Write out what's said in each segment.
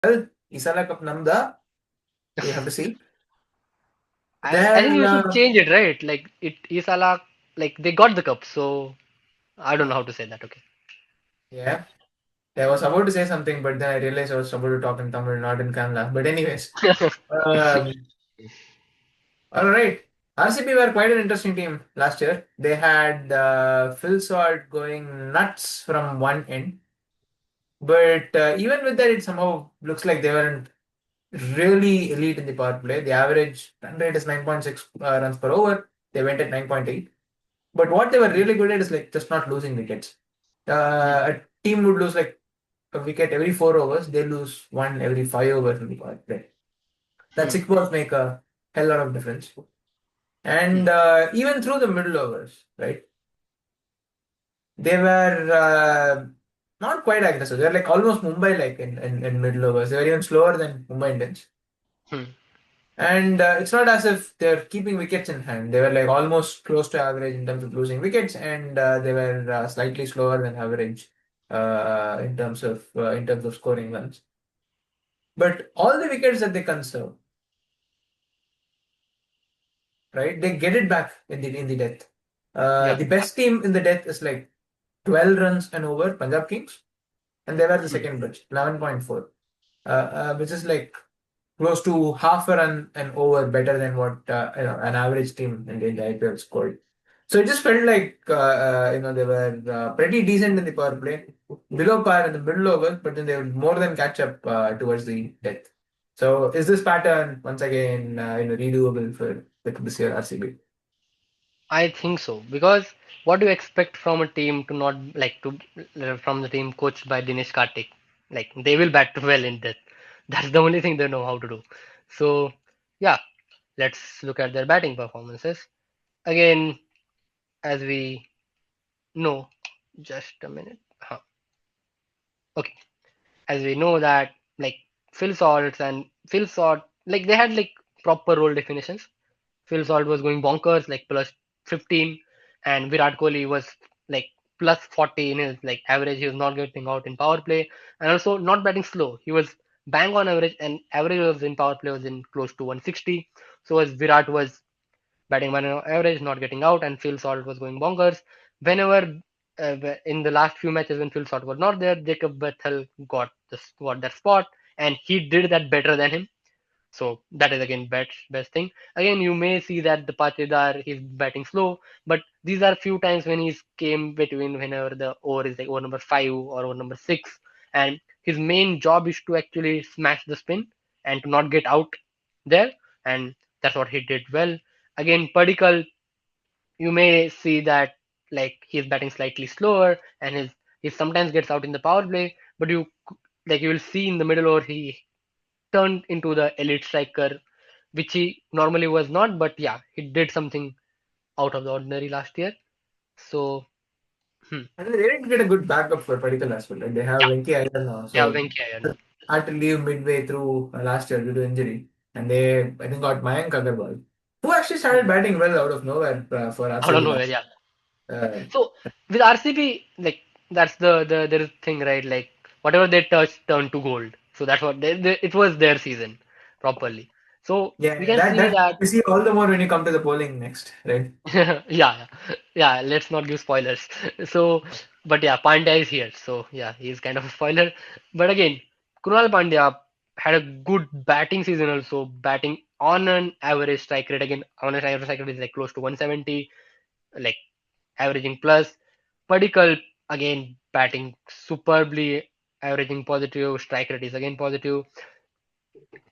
Well, Isala Cup Namda, we have to see. I think There, you should change it, right? Like it Isala, like they got the cup, so I don't know how to say that. Okay. yeah. I was about to say something, but then I realized I was about to talk in Tamil, not in Kannada. But anyways, um, all right. RCB were quite an interesting team last year. They had Phil Salt going nuts from one end, but even with that, it somehow looks like they weren't really elite in the power play. The average run rate is 9.6 runs per over. They went at 9.8. But what they were really good at is like just not losing wickets. Hmm. A team would lose like a wicket every 4 overs. They lose one every 5 overs in the power play. That Hmm. 6 balls make a hell lot of difference. Hmm. And even through the middle overs, right? They were not quite aggressive. They were like almost Mumbai-like in middle overs. They were even slower than Mumbai Indians. Hmm. And it's not as if they're keeping wickets in hand. They were like almost close to average in terms of losing wickets, and they were slightly slower than average in terms of scoring runs. But all the wickets that they conserve, right, they get it back in the death. Yeah. The best team in the death is like 12 runs and over, Punjab Kings, and they were the Hmm. second best, 11.4, which is like close to half a run and over better than what an average team in the IPL scored. So it just felt like they were pretty decent in the power play, below par in the middle overs, but then they would more than catch up towards the death. So is this pattern once again redoable for with this year RCB? I think so because what do you expect from a team to not like to from the team coached by Dinesh Karthik? Like they will bat well in that. That's the only thing they know how to do. So yeah, let's look at their batting performances. Again, as we know, just a minute. Okay, as we know that like Phil Salt like they had like proper role definitions. Phil Salt was going bonkers like plus 15 and Virat Kohli was like plus 40 in his like average. He was not getting out in power play and also not batting slow. He was bang on average and average was in power play was in close to 160. So as Virat was batting on average, not getting out, and Phil Salt was going bonkers. Whenever in the last few matches when Phil Salt was not there, Jacob Bethel got that spot, and he did that better than him. So that is again best thing. Again, you may see that the Patidar is batting slow, but these are few times when he's came between whenever the over is like over number 5 or over number 6, and his main job is to actually smash the spin and to not get out there, and that's what he did well. Again, Padikkal, you may see that like he's batting slightly slower and he sometimes gets out in the power play, but you will see in the middle over he turned into the elite striker, which he normally was not. But yeah, he did something out of the ordinary last year. So hmm, And they didn't get a good backup for Padikkal as well. Right? They have yeah, Venki Iyer now, yeah, so Venki Iyer. had to leave midway through last year due to injury, and they I think got Mayank Agarwal, who actually started Hmm. batting well out of nowhere for I don't RCB know, last. yeah. Uh, So with RCB, like that's the thing, right? Like whatever they touch turned to gold. So that's what it was their season properly. So we yeah, can that see that that you see all the more when you come to the polling next, right? yeah, yeah. Let's not give spoilers. So, but yeah, Pandya is here. So yeah, he's kind of a spoiler. But again, Krunal Pandya had a good batting season also, batting on an average strike rate. Again, on an average strike rate is like close to 170, like averaging plus. Padikkal again batting superbly, averaging positive. Strike rate is again positive.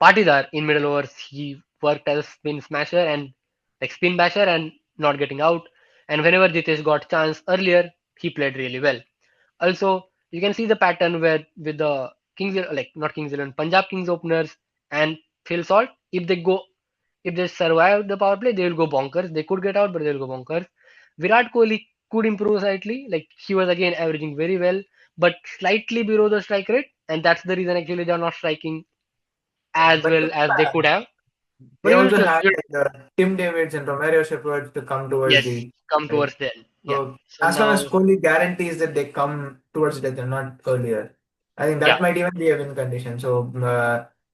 Patidar in middle overs, he worked as a spin smasher and like spin basher and not getting out. And whenever Jitesh got chance earlier, he played really well. Also, you can see the pattern where with the Kings, like not Kings 11, Punjab Kings openers and Phil Salt, if they survive the power play, they will go bonkers. They could get out, but they will go bonkers. Virat Kohli could improve slightly, like he was again averaging very well, but slightly below the strike rate, and that's the reason actually they are not striking Yeah, as but well as they could have. they But also had Tim Davids and Romario Shepherd to come towards yes, the come right. towards them. Yeah. So So as long as now, Kohli guarantees that they come towards it, they're not earlier. I think Yeah, that might even be a win condition. So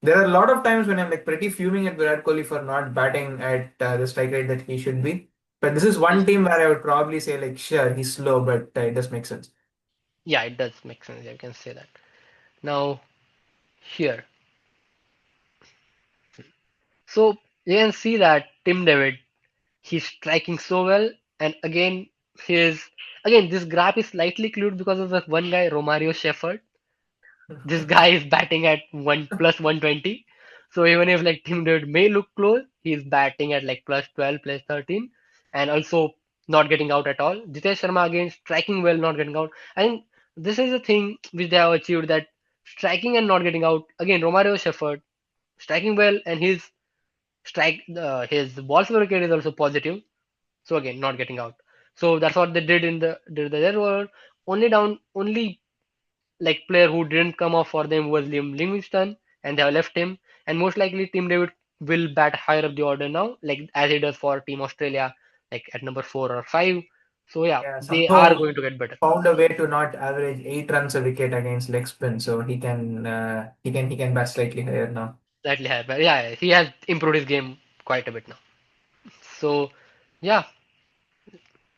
there are a lot of times when I'm like pretty fuming at Virat Kohli for not batting at the strike rate that he should be. But this is one team where I would probably say like, sure, he's slow, but it does make sense. yeah, it does make sense. You can say that. Now here, so you can see that Tim David, he's striking so well, and again his again this graph is slightly skewed because of the one guy Romario Shepherd. This guy is batting at 1 plus 120. So even if like Tim David may look close, he's batting at like plus 12, plus 13, and also not getting out at all. Jitesh Sharma again striking well, not getting out. I think this is the thing which they have achieved, that striking and not getting out. Again, Romario Shepherd striking well, and his balls per wicket is also positive. So again, not getting out. So that's what they did. There were only like player who didn't come off for them was Liam Livingstone, and they have left him. And most likely, Team David will bat higher up the order now, like as he does for Team Australia, like at number 4 or 5. So yeah, Yeah, they are somehow going to get better. found a way to not average 8 runs a wicket against leg spin, so he can bat slightly higher now. Slightly higher, but yeah, he has improved his game quite a bit now. So yeah,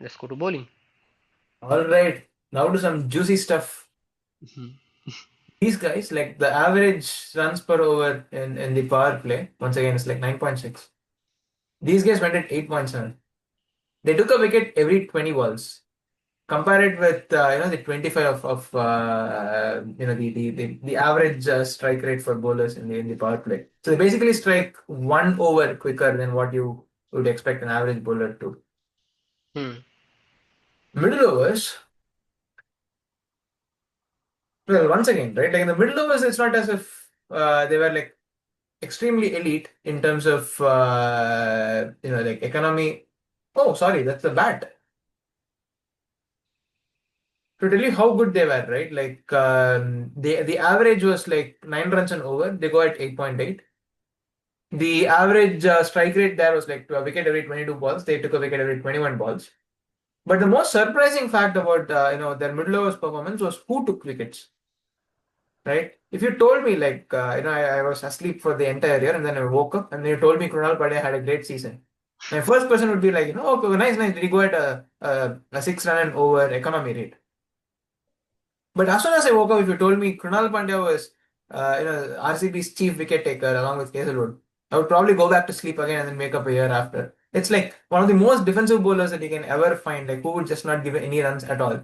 let's go to bowling. All right, now to some juicy stuff. Mhm. These guys, like the average runs per over in the power play, once again, is like 9.6. These guys went at 8.7. They took a wicket every 20 balls. Compare it with the 25 of the average strike rate for bowlers in the power play. So they basically strike 1 over quicker than what you would expect an average bowler to. Hmm. Middle overs, well, once again, right? Like in the middle overs, it's not as if they were like extremely elite in terms of like economy. Oh, sorry, that's the bat. To tell you how good they were, right? Like the average was like 9 runs and over. They go at 8.8. The average strike rate there was like a wicket every 22 balls. They took a wicket every 21 balls. But the most surprising fact about their middle overs performance was who took wickets, right? If you told me like I was asleep for the entire year and then I woke up and you told me Krunal Pandya had a great season, my first person would be like, okay, nice, nice. Did he go at a 6 run and over economy rate? But as soon as I woke up, if you told me Krunal Pandya was, RCB's chief wicket taker along with Hazlewood, I would probably go back to sleep again and then wake up a year after. It's like one of the most defensive bowlers that you can ever find, like who would just not give any runs at all.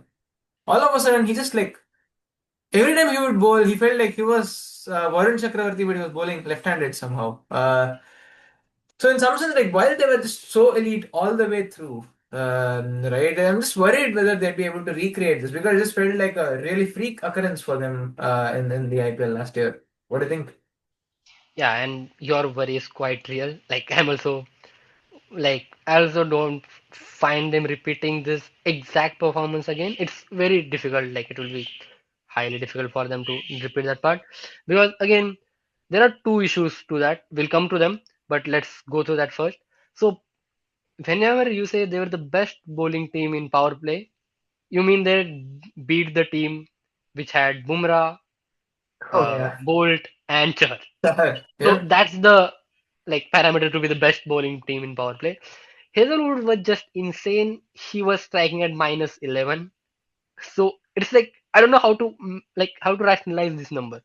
All of a sudden, he just like every time he would bowl, he felt like he was Varun Chakravarti, but he was bowling left-handed somehow. So in some sense, like while they were just so elite all the way through, right? I'm just worried whether they'd be able to recreate this because it just felt like a really freak occurrence for them in the IPL last year. What do you think? Yeah, and your worry is quite real. Like I also don't find them repeating this exact performance again. It's very difficult. Like it will be highly difficult for them to repeat that part, because again there are two issues to that. We'll come to them, but let's go through that first. So whenever you say they were the best bowling team in power play, you mean they beat the team which had Bumrah, Oh yeah, Bolt, and Chahar. So yeah. that's the like parameter to be the best bowling team in power play. Hazelwood was just insane. He was striking at minus 11. So it's like I don't know how to how to rationalize this number,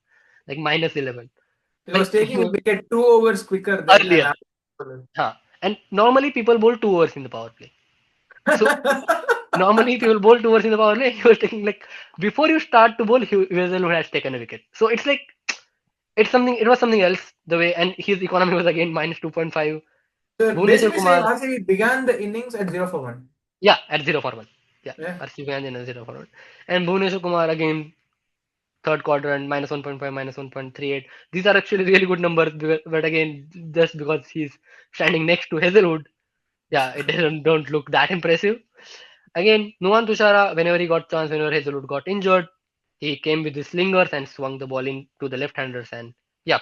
like minus 11. He was Like taking a wicket 2 overs quicker than an earlier, average bowler. huh? And normally people bowl 2 overs in the power play. So normally people bowl 2 overs in the power play. He was taking like before you start to bowl, Hazelwood has taken a wicket. So it's like it's something. It was something else the way, and his economy was again minus 2.5. So Bhuvneshwar basically saying Kumar, RCB began the innings at 0 for 1. yeah, at 0 for 1. Yeah, Yeah. RCB and then 0 for 1. And Bhuvneshwar Kumar again third quarter and minus 1.5, minus 1.38. These are actually really good numbers, but again, just because he's standing next to Hazelwood, yeah, it doesn't don't look that impressive. Again, Nuwan Tushara, whenever he got chance, whenever Hazelwood got injured, he came with his slingers and swung the ball in to the left-handers, and yeah,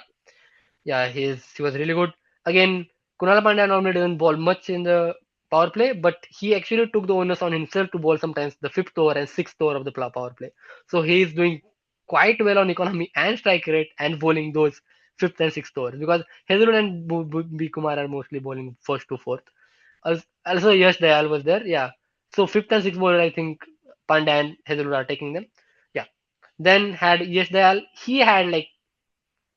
yeah, he was really good. Again, Krunal Pandya normally doesn't bowl much in the power play, but he actually took the onus on himself to bowl sometimes the fifth over and sixth over of the power play. So he is doing quite well on economy and strike rate and bowling those fifth and sixth overs because Hazlewood and B. Kumar are mostly bowling first to fourth. Also, Yash Dayal was there. Yeah. So fifth and sixth bowler, I think Pandya and Hazlewood are taking them. Yeah. Then had Yash Dayal. He had like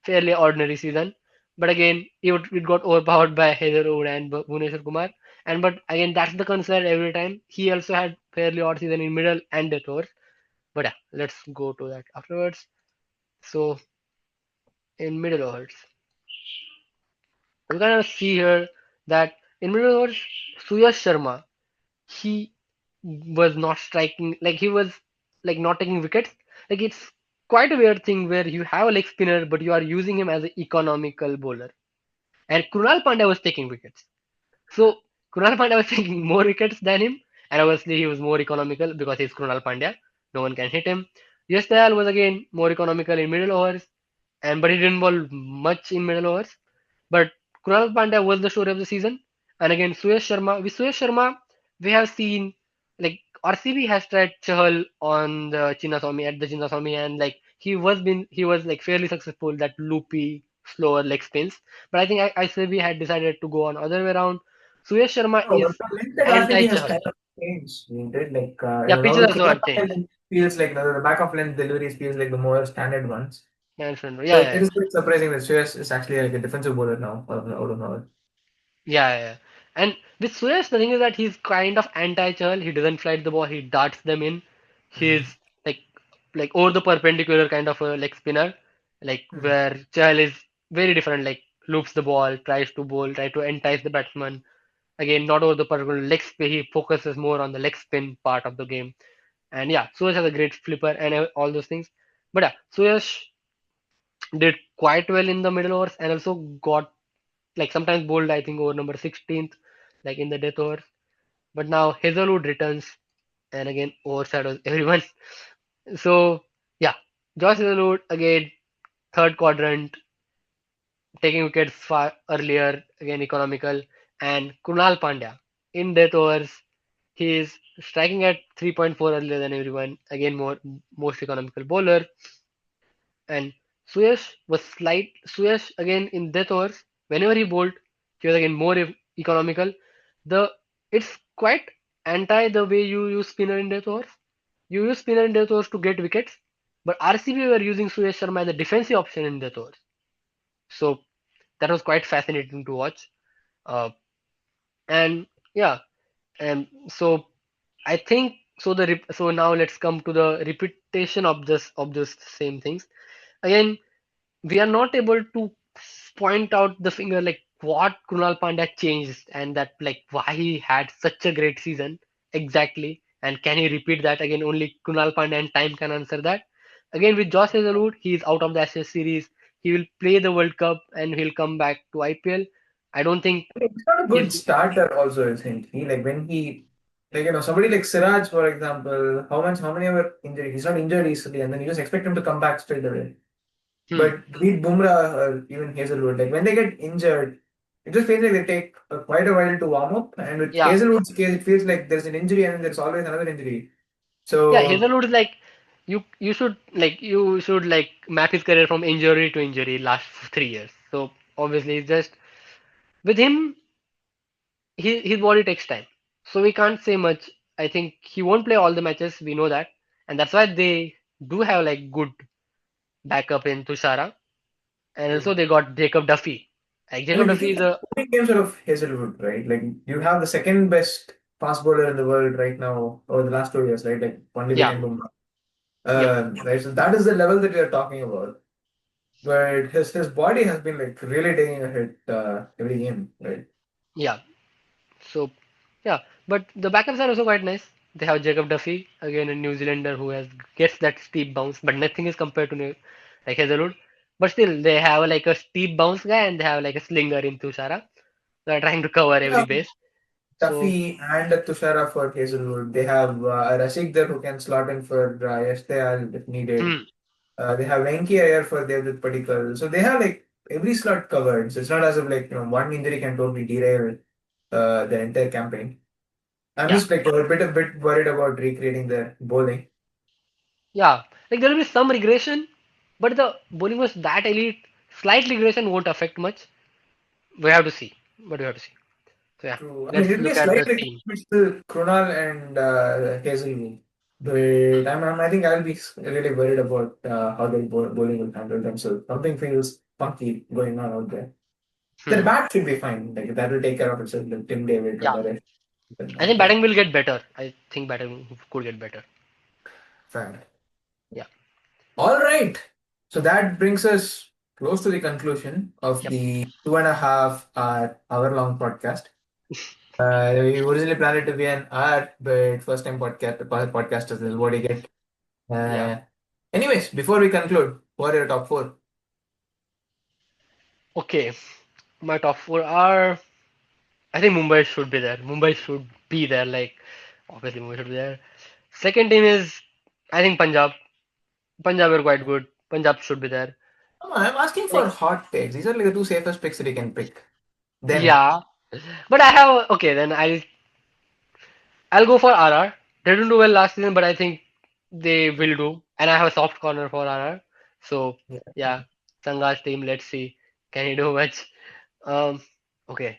fairly ordinary season, but again it got overpowered by Hazlewood and Bhuvneshwar Kumar. And but again that's the concern every time. He also had fairly odd season in middle and death overs. But yeah, let's go to that afterwards. So in middle overs, we kind of see here that in middle overs, Suyash Sharma he was not striking like he was like not taking wickets. Like it's quite a weird thing where you have a leg spinner but you are using him as an economical bowler. And Krunal Pandya was taking wickets. So Krunal Pandya was taking more wickets than him, and obviously he was more economical because he's Krunal Pandya. No one can hit him. Yash Dayal was again more economical in middle overs, and but he didn't bowl much in middle overs. But Krunal Pandya was the story of the season. And again, Suyash Sharma. With Suyash Sharma, we have seen like RCB has tried Chahal on the Chinnaswamy at the Chinnaswamy, and like he was like fairly successful that loopy slower leg spins. But I think ICB had decided to go on other way around. Suyash Sharma No, is but the length that RCB has anti-Chahal. kind of changed, isn't it? Like, Yeah, pitches now the also Krunal have changed. Pandya feels like the back of length deliveries feels like the more standard ones. Yeah, So yeah, it yeah. is quite surprising that Suyash is actually like a defensive bowler now, out of nowhere. Yeah. And with Suyash, the thing is that he's kind of anti-Chahal. He doesn't flight the ball. He darts them in. He's like over the perpendicular kind of a leg spinner, like Hmm. where Chahal is very different. Like loops the ball, tries to bowl, try to entice the batsman. Again, not over the perpendicular leg spin. He focuses more on the leg spin part of the game. And yeah, Suyash has a great flipper and all those things. But yeah, Suyash did quite well in the middle overs and also got like sometimes bowled I think over number 16th, like in the death overs. But now Hazelwood returns and again overshadows everyone. So yeah, Josh Hazlewood again third quadrant, taking wickets far earlier, again economical, and Krunal Pandya in death overs, he is striking at 3.4 earlier than everyone. Again, most economical bowler. And Suyash again in death overs, whenever he bowled, he was again more economical. The it's quite anti the way you use spinner in death overs. You use spinner in death overs to get wickets, but RCB were using Suyash Sharma as a defensive option in death overs. So that was quite fascinating to watch. Uh, and yeah, and so I think so. So now let's come to the repetition of this same things again. We are not able to point out the finger like what Krunal Pandya changed and that like why he had such a great season exactly and can he repeat that again? Only Krunal Pandya and time can answer that. Again with Josh Hazlewood, he is out of the Ashes series. He will play the World Cup and he'll come back to IPL. I don't think He's not a he'll good be. starter also, I think. He like when he like somebody like Siraj, for example, how many ever injury? He's not injured easily, and then you just expect him to come back straight away. Hmm. But be it Bumrah or even Hazelwood, like when they get injured, it just feels like they take quite a while to warm up. And with Yeah. Hazelwood's case, it feels like there's an injury and then there's always another injury. Yeah, So Hazelwood is like you should like map his career from injury to injury last 3 years. So obviously it's just with him his body takes time. So we can't say much. I think he won't play all the matches, we know that. And that's why they do have like good backup in Tushara. And also they got Jacob Duffy. Like I Jacob mean, we Duffy keep is a moving games out of Hazelwood, right? Like you have the second best fast bowler in the world right now over the last 2 years, right? Like only yeah, behind Bumrah. yep, Right. So that is the level that we are talking about. But his body has been like really taking a hit every game, right? yeah. So yeah. But the backups are also quite nice. They have Jacob Duffy, again a New Zealander who has gets that steep bounce, but nothing is compared to like Hazelwood. But still they have like a steep bounce guy and they have like a slinger in Tushara. They are trying to cover every Yeah, base. So Duffy and Tushara for Hazelwood. They have a Rashik there who can slot in for Yash Dayal if needed. hmm, They have Venki Iyer for Devdutt Padikkal. So they have like every slot covered. So it's not as if like one injury can totally derail the entire campaign. I'm yeah. just like a bit worried about recreating their bowling. Yeah, like there will be some regression, but the bowling was that elite. Slight regression won't affect much. We have to see. But we have to see. So yeah, True. I mean, let's it'll be a look at slight the regret team. with still Krunal and Hazlewood. But I think I'll be really worried about how the bowling will handle themselves. Something feels funky going on out there. Their Hmm. bat should be fine. Like that will take care of itself. Like Tim David and Yeah, the rest I out think there. batting will get better. I think batting could get better. Fair. Yeah. All right. So that brings us close to the conclusion of Yep. the 2.5 hour long podcast. We originally planned it to be an hour, but first time podcasters is what you get. Yeah. Uh, Anyways, before we conclude, what are your top four? Okay. My top four are. I think Mumbai should be there. Mumbai should be there. Like obviously Mumbai should be there. Second team is I think Punjab. Punjab are quite good. Punjab should be there. Come on, I'm asking Like for hot takes. These are like the two safest picks that you can pick. Then, yeah, but I have okay. Then I'll go for RR. They didn't do well last season, but I think they will do. And I have a soft corner for RR. So yeah. yeah, Sanga's team. Let's see, can he do much? Um, okay.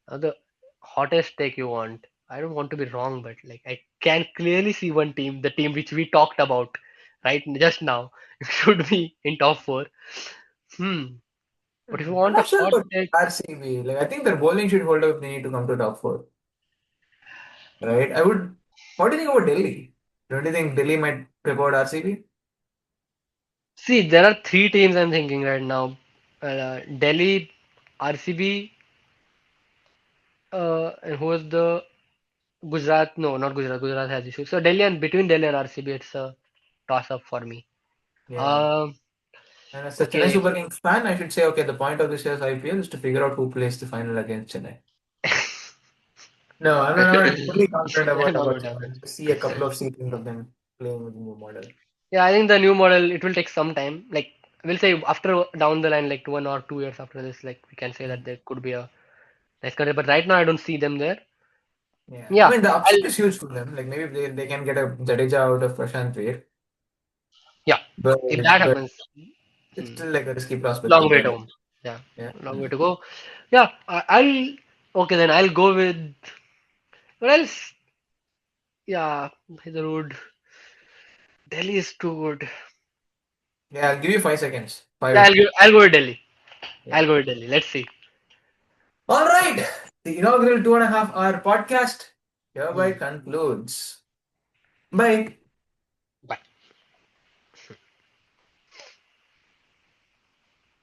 Now the hottest take you want. I don't want to be wrong, but like I can clearly see one team, the team which we talked about, right just now, should be in top four. Hmm. But if you I'm want a not sure hot about take, RCB. Like, I think their bowling should hold up. They need to come to top four, right? I would. What do you think about Delhi? Don't you think Delhi might trip out RCB? see, there are three teams I'm thinking right now. Delhi, RCB, and who was the Gujarat? No, not Gujarat. Gujarat has issues. So Delhi and between Delhi and RCB, it's a toss up for me. Yeah. Um, And as a Chennai okay. Super Kings fan, I should say, okay, the point of this year's IPL is to figure out who plays the final against Chennai. No, I'm not fully confident Yeah, not about what Chennai. happens. I see a couple of seasons of them playing with the new model. Yeah, I think the new model it will take some time. Like we'll say after down the line, like 1 or 2 years after this, like we can say that there could be a nice career. But right now, I don't see them there. Yeah, I Yeah, mean the I'll upside is huge for them. Like maybe they can get a Jadeja out of Prashant Veer, yeah. but If that but happens, it's hmm, still like a risky prospect long out way to there. home. Yeah, Yeah. long way to go. Yeah, I'll okay then. I'll go with what else? Yeah, the road. Delhi is too good. Yeah, I'll give you 5 seconds. Yeah, Five. I'll go with Delhi. Yeah. I'll go with Delhi. Let's see. All right. The inaugural 2.5 hour podcast hereby Hmm. concludes. Bye.